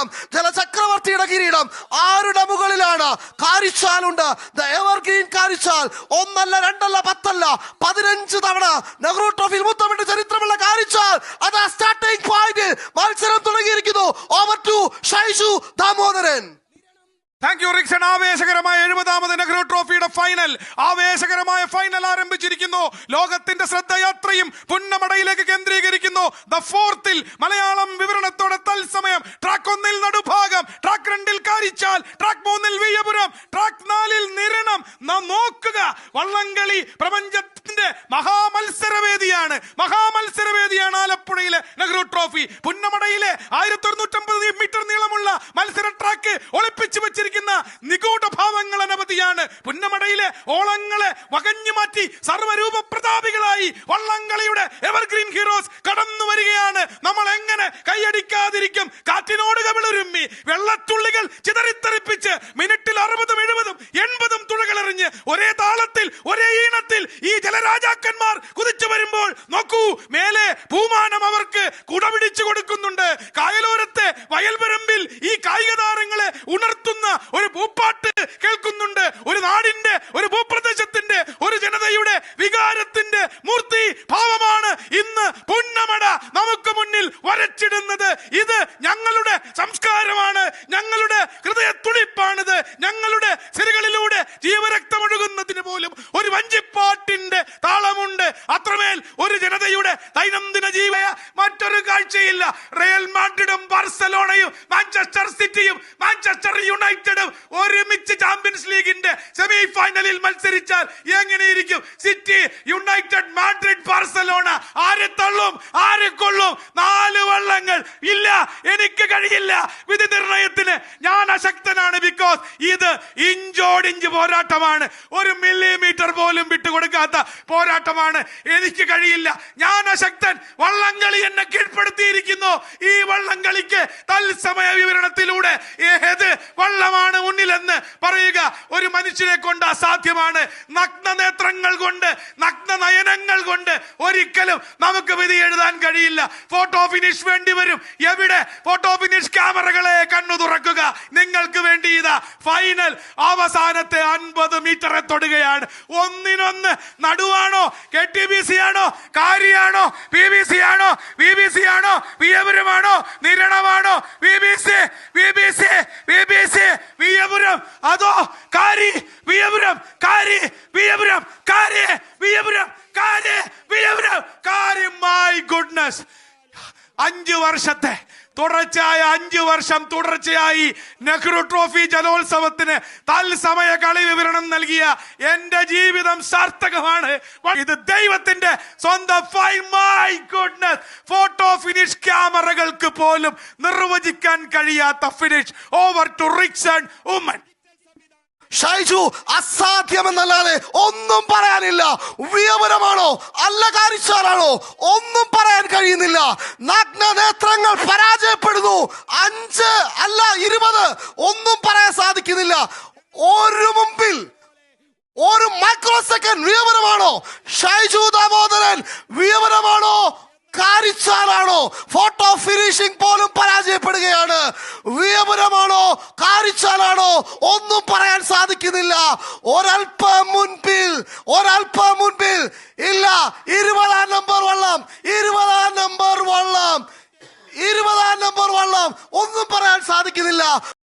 കിരീടം, ജലചക്രവർത്തിയുടെ കിരീടം ആരുടെ മുകളിലാണ്? കാരിച്ചാലുണ്ട്. The evergreen Karichal. ഒന്നല്ല, രണ്ടല്ല, 10 അല്ല, 15 തവണ നെഹ്റു ട്രോഫിയിൽ മുത്തമിട്ട് ചരിത്രമുള്ള കാരിച്ചാൽ അതാ സ്റ്റാർട്ടിംഗ് പോയിന്റ്. മത്സരം തുടങ്ങിയിരിക്കുന്നു. Over to Shaiju Damodaran. Thank you Rixon. ആവേശകരമായ 70ാമത് നെഹ്റു ട്രോഫിയുടെ ഫൈനൽ, ആവേശകരമായ ഫൈനൽ ആരംഭിച്ചിരിക്കുന്നു. ലോകത്തിന്റെ ശ്രദ്ധയാത്രയും പുന്നമടയിലേക്ക് കേന്ദ്രീകരിക്കുന്നു. ദ ഫോർത്തിൽ മലയാളം വിവരണത്തോടെ തത്സമയം track 1 Nadubhagam, track 2 Karichal, track 3 Veeyapuram, track 4 Niranam. നാം നോക്കുക, വള്ളംകളി പ്രപഞ്ചത്തിന്റെ മഹാമത്സരവേദിയാണ്. ആലപ്പുഴയിലെ നെഹ്റു ട്രോഫി. പുന്നമടയിലെ 1150 മീറ്റർ നീളമുള്ള മത്സര ട്രാക്ക് ഒളിപ്പിച്ചു വെച്ചിരിക്കുന്ന നിഗൂഢ ഭാവങ്ങൾ അനവധിയാണ്. പുന്നമടയിലെ ഓളങ്ങളെ വകഞ്ഞു മാറ്റി സർവ്വരൂപ പ്രതാപികളായി വള്ളംകളിയുടെ എവർഗ്രീൻ ഹീറോസ് കടന്നു വരികയാണ്. നമ്മൾ എങ്ങനെ കൈയടിക്കാതിരിക്കും? കാറ്റിനോട് കവിളുരുമ്മി വെള്ളത്തുള്ളികൾ ചിതറിത്തെറിപ്പിച്ച് മിനിറ്റിൽ 60, 70, 80 തുഴകളെറിഞ്ഞ് ഒരേ താളത്തിൽ, ഒരേ ഈണത്തിൽ ഈ ജലരാജാക്കന്മാർ കുതിച്ചു വരുമ്പോൾ നോക്കൂ, മേലെ ഭൂമാനം അവർക്ക് കുടപിടിച്ചു കൊടുക്കുന്നുണ്ട്. കായലോരത്തെ വയൽവരമ്പിൽ ഈ കായിക താരങ്ങളെ ഉണർത്തുന്ന ഒരു ഭൂപ്പാട്ട് കേൾക്കുന്നുണ്ട്. ഒരു നാടിന്റെ, ഒരു ഭൂപ്രദേശത്തിന്റെ, ഒരു ജനതയുടെ വികാരത്തിന്റെ മൂർത്തി ഭാവമാണ് ഇന്ന് പുന്നമട നമുക്ക് മുന്നിൽ വരച്ചിടുന്നത്. ഇത് ഞങ്ങളുടെ സംസ്കാരമാണ്, ഞങ്ങളുടെ ഹൃദയത്തുടിപ്പാണിത്. ഞങ്ങളുടെ സിരകളിലൂടെ ജീവരക്തമൊഴുകുന്നതിന് പോലും ഒരു വഞ്ചിപ്പാട്ടിന്റെ താളമുണ്ട്. അത്രമേൽ ഒരു ജനതയുടെ ദൈനംദിന ജീവയ മറ്റൊരു കാഴ്ചയില്ല. റയൽ മാഡ്രിഡും ബാർസലോണയും മാഞ്ചസ്റ്റർ സിറ്റിയും മാഞ്ചസ്റ്റർ യുണൈറ്റഡും ഒരുമിച്ച് ചാമ്പ്യൻസ് ലീഗിന്റെ സെമി ഫൈനലിൽ മത്സരിച്ചാൽ എങ്ങനെയിരിക്കും? City, United, Madrid, Barcelona. ആരെ തള്ളും, ആരെ കൊള്ളും? 4 വള്ളങ്ങൾ. ഇല്ല, എനിക്ക് കഴിയില്ല. വിധി നിർണയത്തിന് ഞാൻ അശക്തനാണ്. ബിക്കോസ് ഇത് ഇഞ്ചോടിഞ്ച് പോരാട്ടമാണ്. 1 മില്ലിമീറ്റർ പോലും വിട്ടുകൊടുക്കാത്ത പോരാട്ടമാണ്. എനിക്ക് കഴിയില്ല, ഞാൻ അശക്തൻ. വള്ളംകളി എന്നെ കീഴ്പ്പെടുത്തിയിരിക്കുന്നു. ഈ വള്ളംകളിക്ക് തത്സമയ വിവരണത്തിലൂടെ ഏത് വള്ളമാണ് മുന്നിലെന്ന് പറയുക ഒരു മനുഷ്യനെ കൊണ്ട് അസാധ്യമാണ്. നഗ്ന നേത്രങ്ങൾ കൊണ്ട്, നഗ്ന നയനങ്ങൾ കൊണ്ട് ഒരിക്കലും നമുക്ക് വിധി എഴുതാൻ കഴിയില്ല. ഫോട്ടോ ഫിനിഷ് വേണ്ടി വരും. എവിടെ ഫോട്ടോ ഫിനിഷ്? ക്യാമറകളെ കണ്ണു തുറക്കുക. നിങ്ങൾക്ക് വേണ്ടി ഇതാ ഫൈനൽ. അവസാനത്തെ 50 മീറ്ററെ തൊടുകയാണ്. ഒന്നിനൊന്ന് നടുവാണോ? KTBC ആണോ? കാരിയാണോ? BBC ആണോ? BBC ആണോ? വിയ്യപുരമാണോ? നിരണമാണോ? BBC വിയ്യപുരം, അതോ കാരി വിയ്യപുരം? കാരി വിയ്യപുരം, കാരി വിയ്യപുരം, കാരി വിയ്യപുരം, കാരി. മൈ ഗുഡ്നസ്, 5 വർഷത്തെ തുടർച്ചയായ 5 വർഷം തുടർച്ചയായി നെഹ്റു ട്രോഫി ജലോത്സവത്തിന് തത്സമയ കളി വിവരണം നൽകിയ എന്റെ ജീവിതം സാർത്ഥകമാണ്. ഇത് ദൈവത്തിന്റെ സ്വന്തം fine. My goodness, photo finish ക്യാമറകൾക്ക് പോലും നിർവചിക്കാൻ കഴിയാത്ത finish. Over to Rixon Oommen. Shaiju, അസാധ്യമെന്നല്ലാതെ ഒന്നും പറയാനില്ല. വിയ്യപുരമാണോ അല്ല കാരിച്ചാലാണോ ഒന്നും പറയാൻ കഴിയുന്നില്ല. നഗ്ന നേത്രങ്ങൾ പരാജയപ്പെടുന്നു. 5 അല്ല 20 ഒന്നും പറയാൻ സാധിക്കുന്നില്ല. ഒരു മുമ്പിൽ ഒരു മൈക്രോ സെക്കൻഡ്. വിയ്യപുരമാണോ ഷൈജു ദാമോദരൻ? വിയ്യപുരമാണോ കാരിച്ചാലാണോ? ഫോട്ടോ ഫിനിഷിംഗ് പോലും പരാജയപ്പെടുകയാണ്. വിയ്യപുരമാണോ കാരിച്ചാലാണോ ഒന്നും പറയാൻ സാധിക്കുന്നില്ല. ഒരൽപ്പം മുൻപിൽ ഇല്ല. 20ാം നമ്പർ വള്ളം, 20ാം നമ്പർ വള്ളം ഒന്നും പറയാൻ സാധിക്കുന്നില്ല.